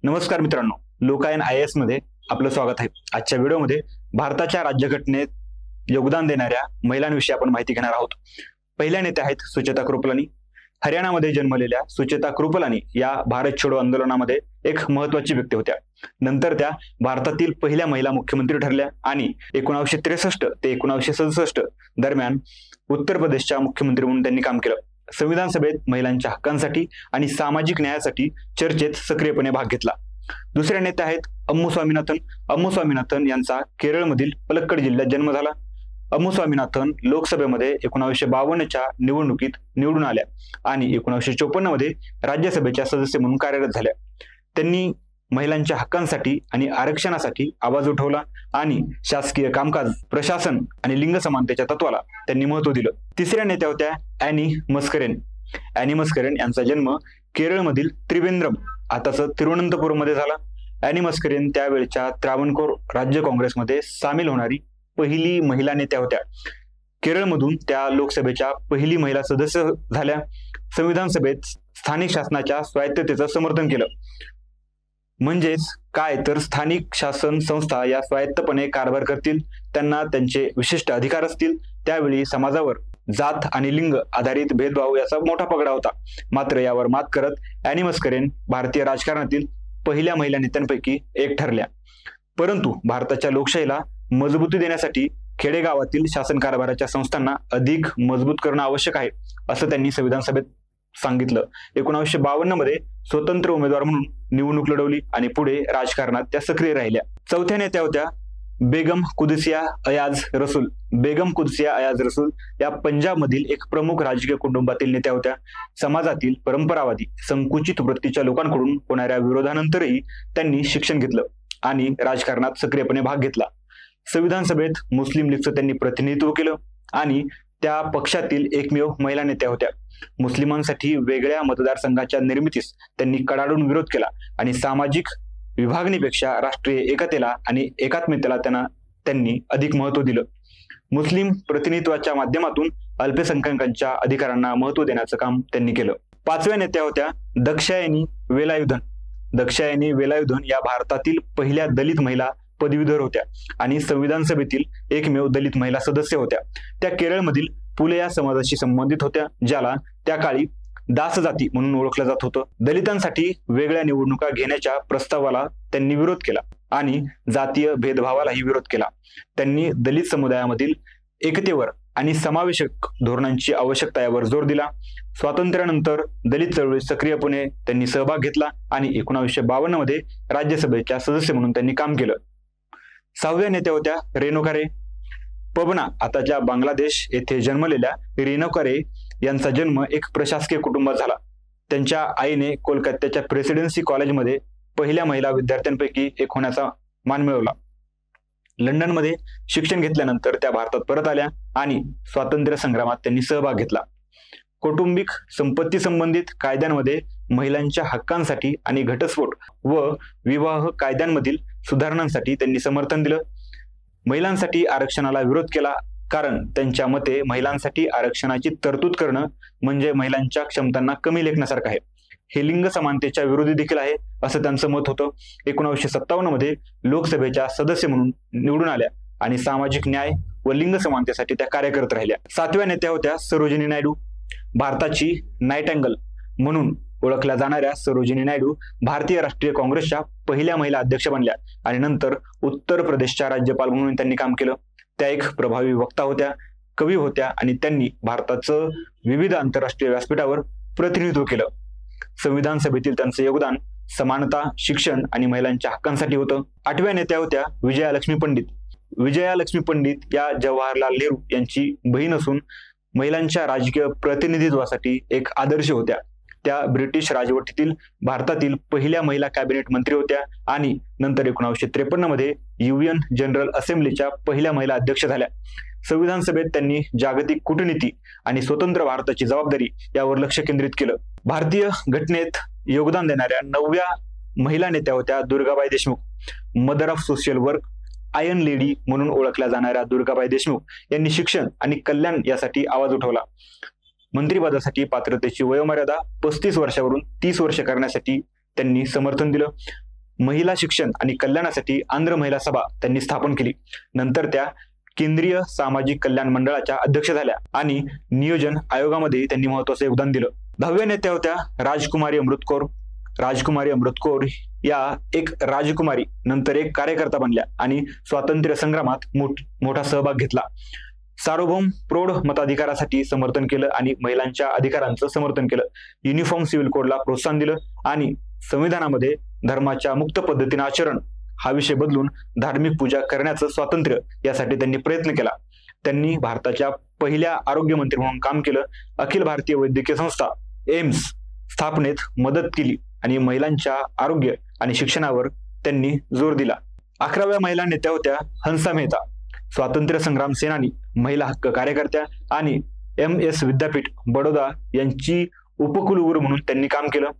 नमस्कार मित्रांनो, लोकायन IAS मध्ये आपलं स्वागत आहे। आजच्या व्हिडिओमध्ये भारताच्या राज्यघटनेत योगदान देणाऱ्या महिलांविषयी आपण माहिती घेणार आहोत। पहिल्या नेत्या आहेत सुचेता कृपलानी। हरियाणामध्ये जन्मलेल्या सुचेता कृपलानी या भारत छोडो आंदोलनामध्ये एक महत्त्वाची व्यक्ती होत्या। नंतर त्या भारतातील पहिल्या महिला मुख्यमंत्री ठरल्या आणि 1963 ते 1967 दरम्यान उत्तर प्रदेशच्या मुख्यमंत्री म्हणून त्यांनी काम केलं। संविधान सभेत महिलांच्या हक्कांसाठी आणि सामाजिक न्यायासाठी चर्चेत सक्रियपणे भाग घेतला। दुसऱ्या नेत्या आहेत अम्मू स्वामीनाथन। अम्मू स्वामीनाथन यांचा केरळमधील पलक्कड जिल्ह्यात जन्म झाला। अम्मू स्वामीनाथन लोकसभेमध्ये 1952च्या निवडणुकीत निवडून आल्या आणि 1954 मध्ये राज्यसभेच्या सदस्य म्हणून कार्यरत झाल्या। त्यांनी महिलांच्या हक्कांसाठी आणि आरक्षणासाठी आवाज उठवला आणि शासकीय कामकाज, प्रशासन आणि लिंग समानतेच्या तत्वाला त्यांनी महत्त्व दिलं। तिसऱ्या नेत्या होत्या ॲनी मस्करेन। ॲनी मस्करेन यांचा जन्म केरळमधील त्रिवेंद्रम, आताच तिरुवनंतपुरम मध्ये झाला। ॲनी मस्करेन त्यावेळच्या त्रावणकोर राज्य काँग्रेसमध्ये सामील होणारी पहिली महिला नेत्या होत्या। केरळमधून त्या लोकसभेच्या पहिली महिला सदस्य झाल्या। संविधान सभेत स्थानिक शासनाच्या स्वायत्ततेचं समर्थन केलं। म्हणजेच काय तर स्थानिक शासन संस्था या स्वायत्तपणे कारभार करतील, त्यांना त्यांचे विशिष्ट अधिकार असतील। त्यावेळी समाजावर जात आणि लिंग आधारित भेदभाव याचा मोठा पगडा होता। मात्र यावर मात करत ॲनी मस्करेन भारतीय राजकारणातील पहिल्या महिला नेत्यांपैकी एक ठरल्या। परंतु भारताच्या लोकशाहीला मजबूती देण्यासाठी खेडेगावातील शासन कारभाराच्या संस्थांना अधिक मजबूत करणं आवश्यक आहे, असं त्यांनी संविधान सभेत सांगितलं। 1952 मध्ये स्वतंत्र उमेदवार म्हणून निवडणूक लढवली आणि पुढे राजकारणात त्या सक्रिय राहिल्या। चौथ्या नेत्या होत्या बेगम कुदसिया अयाज रसूल। बेगम कुदसिया अयाज रसूल या पंजाबमधील एक प्रमुख राजकीय कुटुंबातील नेत्या होत्या। समाजातील परंपरावादी संकुचित वृत्तीच्या लोकांकडून होणाऱ्या विरोधानंतरही त्यांनी शिक्षण घेतलं आणि राजकारणात सक्रियपणे भाग घेतला। संविधान सभेत मुस्लिम लीगचं त्यांनी प्रतिनिधित्व केलं आणि त्या पक्षातील एकमेव महिला नेत्या होत्या। मुस्लिमांसाठी वेगळ्या मतदारसंघाच्या निर्मितीस त्यांनी कडाडून विरोध केला आणि सामाजिक विभागणीपेक्षा राष्ट्रीय एकतेला आणि एकात्मतेला त्यांनी अधिक महत्त्व दिलं। मुस्लिम प्रतिनिधित्वाच्या माध्यमातून अल्पसंख्याकांच्या अधिकारांना महत्त्व देण्याचं काम त्यांनी केलं। पाचव्या नेत्या होत्या दाक्षायणी वेलायुधन। दाक्षायणी वेलायुधन या भारतातील पहिल्या दलित महिला पदवीधर होत्या आणि संविधान सभेतील एकमेव दलित महिला सदस्य होत्या। त्या केरळमधील पुले या समाजाशी संबंधित होत्या, ज्याला त्या काळी दास जाती म्हणून ओळखलं जात होतं। दलितांसाठी वेगळ्या निवडणुका घेण्याच्या प्रस्तावाला त्यांनी विरोध केला आणि जातीय भेदभावालाही विरोध केला। त्यांनी दलित समुदायामधील एकतेवर आणि समावेशक धोरणांची आवश्यकता यावर जोर दिला। स्वातंत्र्यानंतर दलित चळवळीत सक्रियपणे त्यांनी सहभाग घेतला आणि 1952 मध्ये राज्यसभेच्या सदस्य म्हणून त्यांनी काम केलं। सहाव्या नेत्या होत्या रेणुका रे। पबना, आताच्या बांगलादेश येथे जन्मलेल्या रेणुका रे यांचा जन्म एक प्रशासकीय कुटुंबात झाला। त्यांच्या आईने कोलकात्याच्या प्रेसिडेन्सी कॉलेजमध्ये पहिल्या महिला विद्यार्थ्यांपैकी एक होण्याचा मान मिळवला। लंडनमध्ये शिक्षण घेतल्यानंतर त्या भारतात परत आल्या आणि स्वातंत्र्य संग्रामात त्यांनी सहभाग घेतला। कौटुंबिक संपत्ती संबंधित कायद्यांमध्ये महिलांच्या हक्कांसाठी आणि घटस्फोट व विवाह कायद्यांमधील सुधारणांसाठी त्यांनी समर्थन दिलं। महिलांसाठी आरक्षणाला विरोध केला, कारण त्यांच्या मते महिलांसाठी आरक्षणाची तरतूद करणं म्हणजे महिलांच्या क्षमतांना कमी लेखण्यासारखं आहे। हे लिंग समानतेच्या विरोधी देखील आहे, असं त्यांचं मत होतं। 1957 मध्ये लोकसभेच्या सदस्य म्हणून निवडून आल्या आणि सामाजिक न्याय व लिंग समानतेसाठी त्या कार्य करत राहिल्या। सातव्या नेत्या होत्या सरोजिनी नायडू। भारताची नाईटिंगेल म्हणून ओळखल्या जाणाऱ्या सरोजिनी नायडू भारतीय राष्ट्रीय काँग्रेसच्या पहिल्या महिला अध्यक्ष बनल्या आणि नंतर उत्तर प्रदेशच्या राज्यपाल म्हणून त्यांनी काम केलं। त्या एक प्रभावी वक्ता होत्या, कवी होत्या आणि त्यांनी भारताचं विविध आंतरराष्ट्रीय व्यासपीठावर प्रतिनिधित्व केलं। संविधान सभेतील त्यांचं योगदान समानता, शिक्षण आणि महिलांच्या हक्कांसाठी होतं। आठव्या नेत्या होत्या विजया लक्ष्मी पंडित। विजया लक्ष्मी पंडित या जवाहरलाल नेहरू यांची बहीण असून महिलांच्या राजकीय प्रतिनिधित्वासाठी एक आदर्श होत्या। त्या ब्रिटिश राजवटीतील भारतातील पहिल्या महिला कॅबिनेट मंत्री होत्या आणि नंतर 1953 मध्ये UN जनरल असेंब्लीच्या पहिल्या महिला अध्यक्ष झाल्या। संविधान सभेत त्यांनी जागतिक कूटनीती आणि स्वतंत्र भारताची जबाबदारी यावर लक्ष केंद्रित केलं। भारतीय घटनेत योगदान देणाऱ्या 9व्या महिला नेत्या होत्या Durgabai Deshmukh. Mother of social work, iron lady म्हणून ओळखल्या जाणाऱ्या दुर्गाबाई देशमुख यांनी शिक्षण आणि कल्याण यासाठी आवाज उठवला। मंत्रिपदासाठी पात्रतेची वयोमर्यादा 35 वर्षावरून 30 वर्ष करण्यासाठी त्यांनी समर्थन दिलं। महिला शिक्षण आणि कल्याणासाठी आंध्र महिला सभा त्यांनी स्थापन केली. नंतर त्या केंद्रीय सामाजिक कल्याण मंडळाच्या अध्यक्ष झाल्या आणि नियोजन आयोगामध्ये त्यांनी महत्वाचं योगदान दिलं. 10व्या नेत्या होत्या राजकुमारी अमृत कौर. राजकुमारी अमृत कौर या एक राजकुमारी नंतर एक कार्यकर्ता बनल्या आणि स्वातंत्र्य संग्रामात मोठा सहभाग घेतला. सार्वभौम प्रौढ मताधिकारासाठी समर्थन केलं आणि महिलांच्या अधिकारांचं समर्थन केलं. युनिफॉर्म सिव्हिल कोडला प्रोत्साहन दिलं आणि संविधानामध्ये धर्माच्या मुक्त पद्धतीने आचरण हा विषय बदलून धार्मिक पूजा करण्याचं स्वातंत्र्य यासाठी त्यांनी प्रयत्न केला. त्यांनी भारताच्या पहिल्या आरोग्यमंत्री म्हणून काम केलं. अखिल भारतीय वैद्यकीय संस्था एम्स स्थापनेत मदत केली आणि महिलांच्या आरोग्य आणि शिक्षणावर त्यांनी जोर दिला. 11व्या महिला नेत्या होत्या हंसा मेहता. स्वातंत्र्य संग्राम सेनानी, महिला हक्क कार्यकर्त्या आणि MS विद्यापीठ बडोदा यांची उपकुलगुरू म्हणून त्यांनी काम केलं.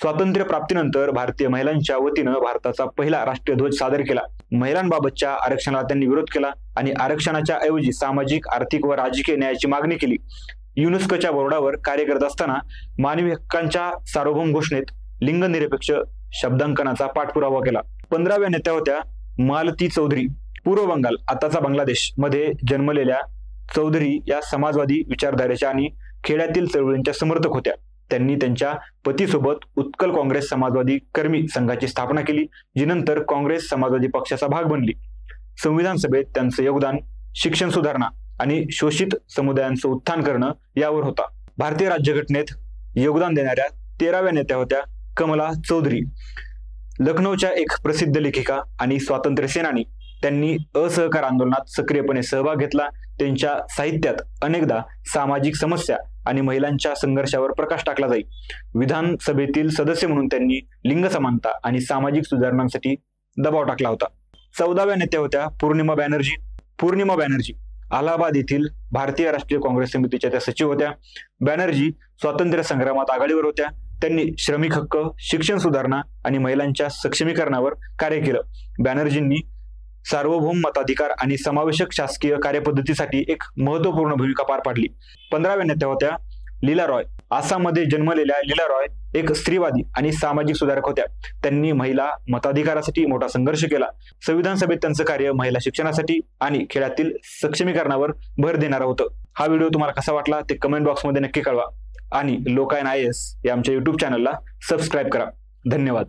स्वातंत्र्य प्राप्तीनंतर भारतीय महिलांच्या वतीनं भारताचा पहिला राष्ट्रीय ध्वज सादर केला. महिलांबाबतच्या आरक्षणाला त्यांनी विरोध केला आणि आरक्षणाच्या ऐवजी सामाजिक, आर्थिक व राजकीय न्यायाची मागणी केली. युनेस्कोच्या बोर्डावर कार्य करत असताना मानवी हक्कांच्या सार्वभौम घोषणेत लिंगनिरपेक्ष शब्दांकनाचा पाठपुरावा केला. 15व्या नेत्या होत्या मालती चौधरी. पूर्व बंगाल, आताचा बांगलादेश मध्ये जन्मलेल्या चौधरी या समाजवादी विचारधारेच्या आणि खेड्यातील चळवळींच्या समर्थक होत्या. त्यांनी त्यांच्या पतीसोबत उत्कल काँग्रेस समाजवादी कर्मी संघाची स्थापना केली, जी नंतर काँग्रेस समाजवादी पक्षाचा भाग बनली. संविधान सभेत त्यांचं योगदान शिक्षण सुधारणा आणि शोषित समुदायांचं उत्थान करणं यावर होता. भारतीय राज्यघटनेत योगदान देणाऱ्या 13व्या नेत्या होत्या कमला चौधरी. लखनौच्या एक प्रसिद्ध लेखिका आणि स्वातंत्र्य सेनानी. त्यांनी असहकार आंदोलनात सक्रियपणे सहभाग घेतला. त्यांच्या साहित्यात अनेकदा सामाजिक समस्या आणि महिलांच्या संघर्षावर प्रकाश टाकला जाई. विधानसभेतील सदस्य म्हणून त्यांनी लिंग समानता आणि सामाजिक सुधारणांसाठी दबाव टाकला होता. 14व्या नेत्या होत्या पूर्णिमा बॅनर्जी. पूर्णिमा बॅनर्जी अलाहाबाद येथील भारतीय राष्ट्रीय काँग्रेस समितीच्या त्या सचिव होत्या. बॅनर्जी स्वातंत्र्य संग्रामात आघाडीवर होत्या. त्यांनी श्रमिक हक्क, शिक्षण सुधारणा आणि महिलांच्या सक्षमीकरणावर कार्य केलं. बॅनर्जींनी सार्वभौम मताधिकार आणि समावेशक शासकीय कार्यपद्धतीसाठी एक महत्वपूर्ण भूमिका पार पाडली. 15व्या नेत्या होत्या लीला रॉय. आसाममध्ये जन्मलेल्या लीला रॉय एक स्त्रीवादी आणि सामाजिक सुधारक होत्या. त्यांनी महिला मताधिकारासाठी मोठा संघर्ष केला. संविधान सभेत त्यांचं कार्य महिला शिक्षणासाठी आणि खेड्यातील सक्षमीकरणावर भर देणारं होतं. हा व्हिडिओ तुम्हाला कसा वाटला ते कमेंट बॉक्समध्ये नक्की कळवा आणि लोकायन IAS या आमच्या YouTube चॅनलला सबस्क्राईब करा. धन्यवाद.